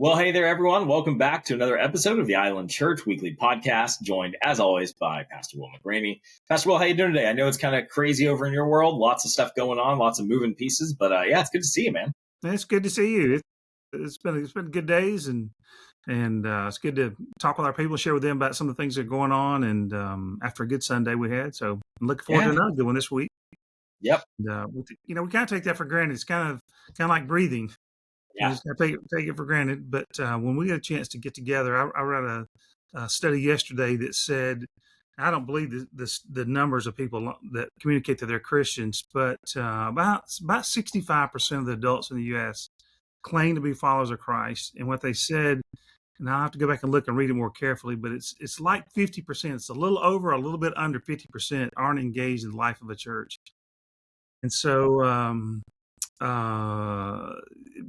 Well, hey there, everyone. Welcome back to another episode of the Island Church Weekly Podcast, joined, as always, by Pastor Will McGraney. Pastor Will, how you doing today? I know it's kind of crazy over in your world. Lots of stuff going on, lots of moving pieces, but yeah, it's good to see you, man. It's good to see you. It's been good days, and it's good to talk with our people, share with them about some of the things that are going on, and after a good Sunday we had, so I'm looking forward to Yeah. another good one this week. Yep. And, we kind of take that for granted. It's kind of like breathing. You Yeah. just gotta take it for granted. But when we get a chance to get together, I read a study yesterday that said, I don't believe the numbers of people that communicate that they're Christians, but about 65% of the adults in the U.S. claim to be followers of Christ. And what they said, and I'll have to go back and look and read it more carefully, but it's like 50%. It's a little over, a little bit under 50% aren't engaged in the life of a church. And so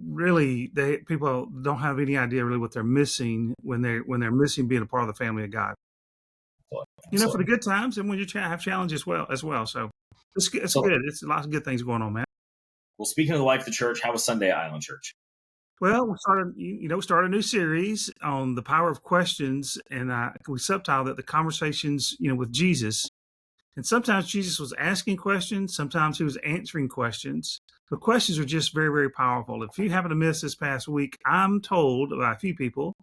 really people don't have any idea really what they're missing when they're missing being a part of the family of God. For the good times and when you have challenges as well. So it's good. It's lots of good things going on, man. Well, speaking of the life of the church, how was Sunday at Island Church? Well, we started a new series on the power of questions, and we subtitled it "The Conversations, with Jesus." And sometimes Jesus was asking questions, sometimes he was answering questions. The questions are just very, very powerful. If you happen to miss this past week, I'm told by a few people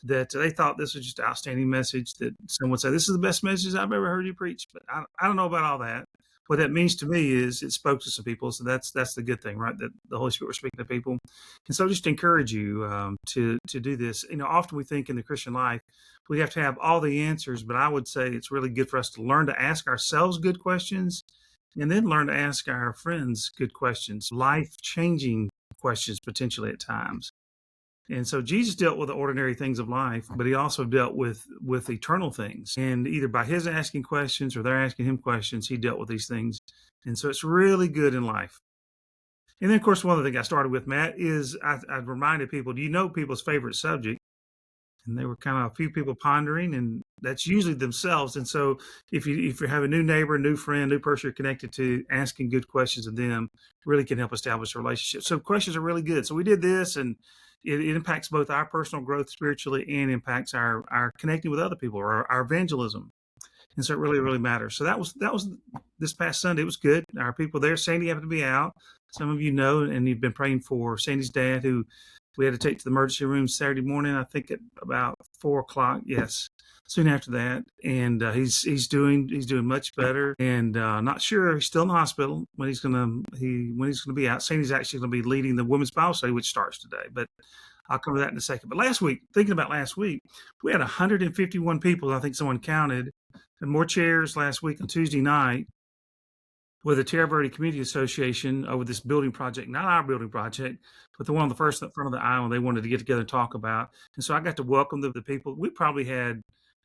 that they thought this was just an outstanding message. That someone said, "This is the best message I've ever heard you preach." But I don't know about all that. What that means to me is it spoke to some people. So that's the good thing, right? That the Holy Spirit was speaking to people. And so just encourage you to do this. Often we think in the Christian life, we have to have all the answers, but I would say it's really good for us to learn to ask ourselves good questions and then learn to ask our friends good questions, life-changing questions potentially at times. And so Jesus dealt with the ordinary things of life, but he also dealt with eternal things. And either by his asking questions or they're asking him questions, he dealt with these things. And so it's really good in life. And then, of course, one of the things I started with, Matt, is I've reminded people, do you know people's favorite subject? And there were kind of a few people pondering, and that's usually themselves. And so if you have a new neighbor, new friend, new person you're connected to, asking good questions of them really can help establish a relationship. So questions are really good. So we did this, and it impacts both our personal growth spiritually and impacts our connecting with other people or our evangelism. And so it really, really matters. So that was this past Sunday. It was good. Our people there, Sandy happened to be out. Some of you know, and you've been praying for Sandy's dad, who we had to take to the emergency room Saturday morning, I think at about 4:00. Yes, soon after that. And he's doing much better. And not sure, he's still in the hospital when he's gonna be out. Sandy's actually gonna be leading the women's Bible study, which starts today. But I'll cover that in a second. But thinking about last week, we had 151 people. I think someone counted, and more chairs last week on Tuesday night with the Terra Verde Community Association over this building project, not our building project, but the one on the first front of the island they wanted to get together and talk about. And so I got to welcome the people.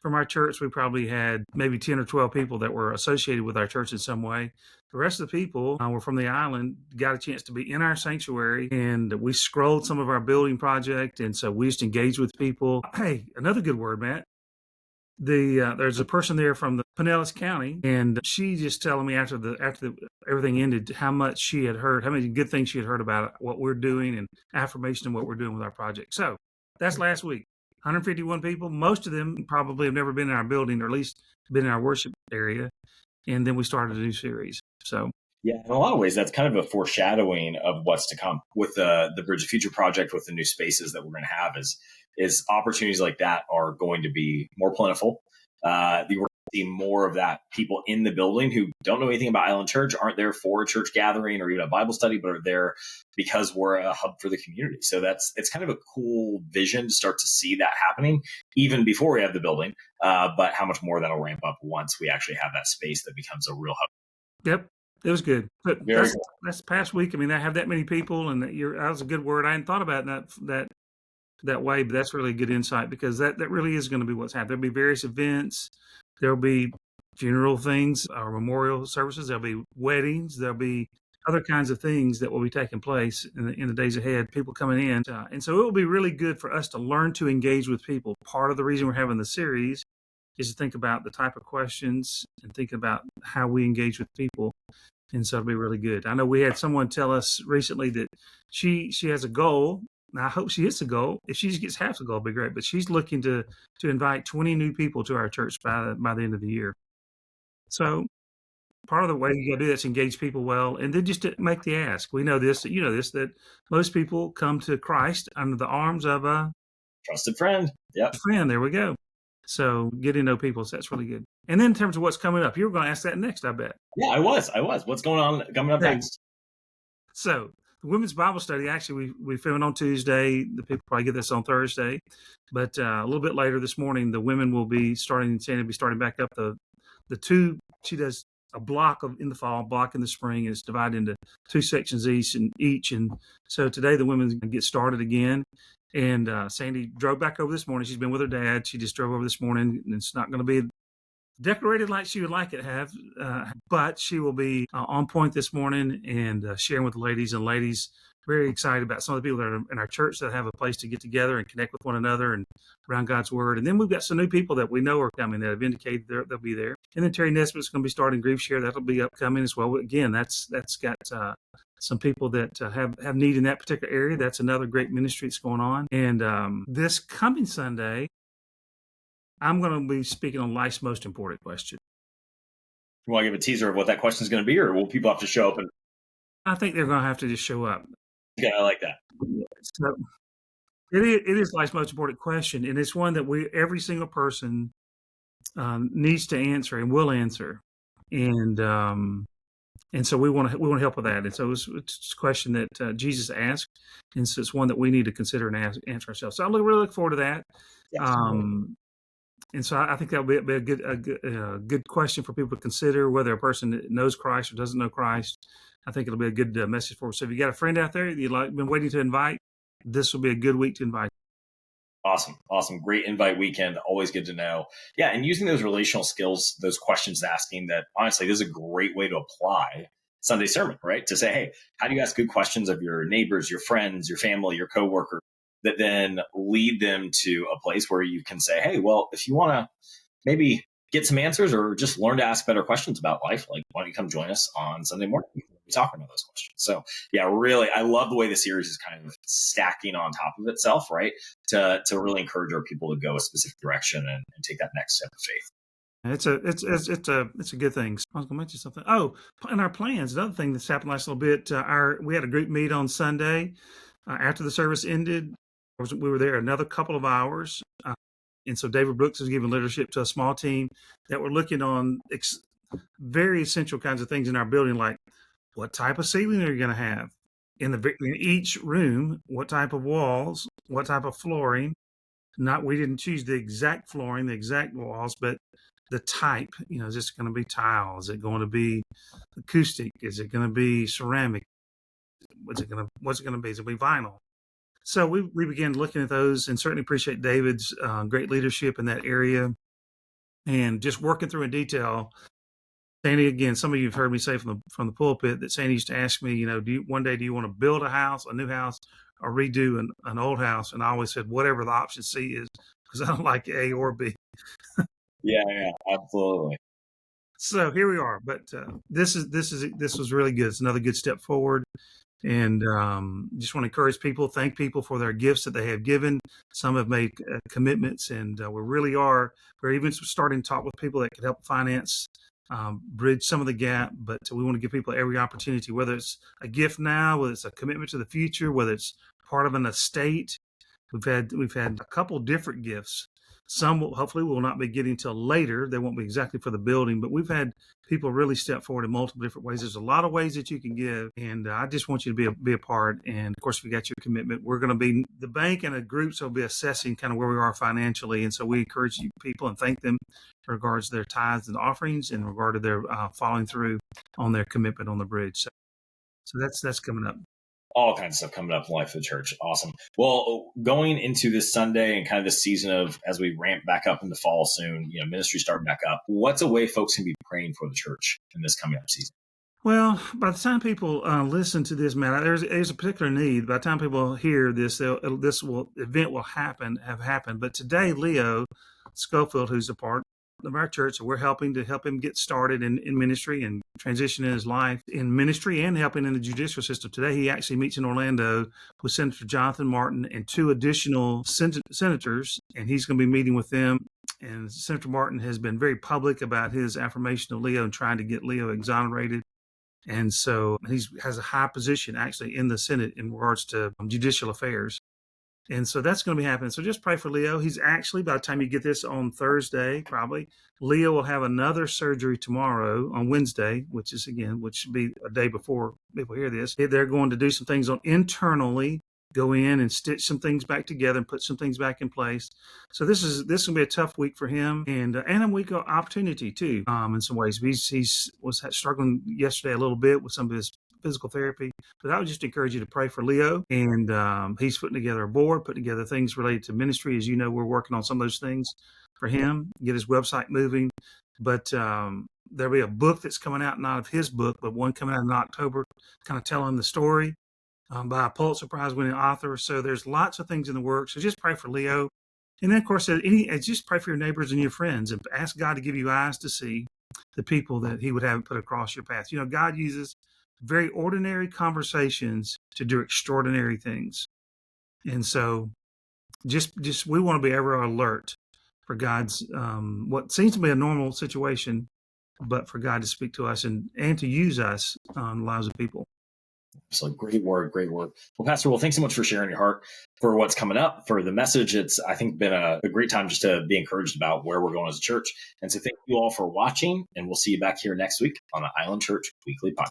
From our church, we probably had maybe 10 or 12 people that were associated with our church in some way. The rest of the people were from the island, got a chance to be in our sanctuary, and we scrolled some of our building project. And so we just engaged with people. Hey, another good word, Matt. There's a person there from the Pinellas County, and she just telling me after everything ended how much she had heard, how many good things she had heard about what we're doing and affirmation of what we're doing with our project. So that's last week. 151 people. Most of them probably have never been in our building, or at least been in our worship area. And then we started a new series. So yeah, in a lot of ways, that's kind of a foreshadowing of what's to come with the Bridge of Future project, with the new spaces that we're going to have. Is opportunities like that are going to be more plentiful. We're going to see more of that. People in the building who don't know anything about Island Church, aren't there for a church gathering or even a Bible study, but are there because we're a hub for the community. So it's kind of a cool vision to start to see that happening even before we have the building. But how much more that'll ramp up once we actually have that space that becomes a real hub. Yep. It was good. But that's past week. I mean, I have that many people, and that was a good word. I hadn't thought about that way, but that's really a good insight, because that really is going to be what's happening. There'll be various events. There'll be funeral things or memorial services. There'll be weddings. There'll be other kinds of things that will be taking place in the days ahead, people coming in. And so it will be really good for us to learn to engage with people. Part of the reason we're having the series is to think about the type of questions and think about how we engage with people. And so it'll be really good. I know we had someone tell us recently that she has a goal Now, I hope she hits the goal. If she just gets half the goal, it'd be great. But she's looking to invite 20 new people to our church by the end of the year. So part of the way you got to do that is engage people well, and then just to make the ask. We know this, you know this, that most people come to Christ under the arms of a Trusted friend. Yep. friend. There we go. So getting to know people, so that's really good. And then in terms of what's coming up, you were going to ask that next, I bet. Yeah, I was. What's going on coming up Okay. next? So the women's Bible study, actually, we filmed on Tuesday. The people probably get this on Thursday, but a little bit later this morning, the women will be starting. Sandy will be starting back up the two. She does a block in the fall, block in the spring, and it's divided into 2 sections each. And so today the women get started again. And Sandy drove back over this morning. She's been with her dad. She just drove over this morning, and it's not going to be decorated like she would like it to have, but she will be on point this morning and sharing with the ladies. And ladies, very excited about some of the people that are in our church that have a place to get together and connect with one another and around God's word. And then we've got some new people that we know are coming that have indicated they'll be there. And then Terry Nesbitt's going to be starting Grief Share. That'll be upcoming as well. Again, that's got some people that have need in that particular area. That's another great ministry that's going on. And this coming Sunday, I'm going to be speaking on life's most important question. You want to give a teaser of what that question is going to be, or will people have to show up? I think they're going to have to just show up. Yeah, I like that. So it is life's most important question, and it's one that every single person needs to answer and will answer, and so we want to help with that. And so it's a question that Jesus asked, and so it's one that we need to consider and answer ourselves. So I really look forward to that. Yes. And so I think that'll be a good question for people to consider, whether a person knows Christ or doesn't know Christ. I think it'll be a good message for us. So if you got a friend out there you've been waiting to invite, this will be a good week to invite. Awesome. Great invite weekend. Always good to know. Yeah, and using those relational skills, those questions asking, that honestly, this is a great way to apply Sunday sermon, right? To say, hey, how do you ask good questions of your neighbors, your friends, your family, your coworkers, that then lead them to a place where you can say, hey, well, if you want to maybe get some answers or just learn to ask better questions about life, like, why don't you come join us on Sunday morning? We'll be talking about those questions. So yeah, really, I love the way the series is kind of stacking on top of itself, right? To really encourage our people to go a specific direction and take that next step of faith. It's a good thing. I was going to mention something. Oh, and our plans. Another thing that's happened last little bit. We had a group meet on Sunday after the service ended. We were there another couple of hours, and so David Brooks is giving leadership to a small team that were looking on very essential kinds of things in our building, like what type of ceiling are you going to have in each room, what type of walls, what type of flooring. We didn't choose the exact flooring, the exact walls, but the type. Is this going to be tile? Is it going to be acoustic? Is it going to be ceramic? What's it going to be? Is it going to be vinyl? So we began looking at those, and certainly appreciate David's great leadership in that area, and just working through in detail. Sandy, again, some of you have heard me say from the pulpit that Sandy used to ask me, one day do you want to build a new house, or redo an old house? And I always said whatever the option C is, because I don't like A or B. Yeah, absolutely. So here we are, but this was really good. It's another good step forward. And just want to encourage people, thank people for their gifts that they have given. Some have made commitments, and we're even starting to talk with people that could help finance, bridge some of the gap. But we want to give people every opportunity, whether it's a gift now, whether it's a commitment to the future, whether it's part of an estate. We've had a couple different gifts. Some hopefully will not be getting till later. They won't be exactly for the building, but we've had people really step forward in multiple different ways. There's a lot of ways that you can give, and I just want you to be a part. And of course, if you got your commitment, we're going to be the bank and the groups will be assessing kind of where we are financially, and so we encourage you people and thank them in regards to their tithes and offerings, in regard to their following through on their commitment on the bridge. So that's coming up. All kinds of stuff coming up in life of the church. Awesome. Well, going into this Sunday and kind of this season of, as we ramp back up into fall soon, ministry starting back up, what's a way folks can be praying for the church in this coming up season? Well, by the time people listen to this, man, there's a particular need. By the time people hear this, event will have happened. But today, Leo Schofield, who's a part of our church. So we're helping to help him get started in ministry and transition in his life in ministry and helping in the judicial system. Today, he actually meets in Orlando with Senator Jonathan Martin and 2 additional senators, and he's going to be meeting with them. And Senator Martin has been very public about his affirmation of Leo and trying to get Leo exonerated. And so he has a high position actually in the Senate in regards to judicial affairs. And so that's going to be happening. So just pray for Leo. He's actually, by the time you get this on Thursday, probably, Leo will have another surgery tomorrow on Wednesday, which should be a day before people hear this. They're going to do some things internally, go in and stitch some things back together and put some things back in place. So this is going to be a tough week for him and a week of opportunity too, in some ways. He was struggling yesterday a little bit with some of his physical therapy, but I would just encourage you to pray for Leo. And he's putting together a board, putting together things related to ministry. As you know, we're working on some of those things for him, get his website moving. But there'll be a book that's coming out, not of his book, but one coming out in October, kind of telling the story by a Pulitzer Prize winning author. So there's lots of things in the works. So just pray for Leo. And then, of course, just pray for your neighbors and your friends and ask God to give you eyes to see the people that he would have put across your path. God uses very ordinary conversations to do extraordinary things. And so just we want to be ever alert for God's what seems to be a normal situation, but for God to speak to us and to use us on the lives of people. So great word. Well, Pastor, thanks so much for sharing your heart for what's coming up, for the message. It's, I think, been a great time just to be encouraged about where we're going as a church. And so thank you all for watching, and we'll see you back here next week on the Island Church Weekly Podcast.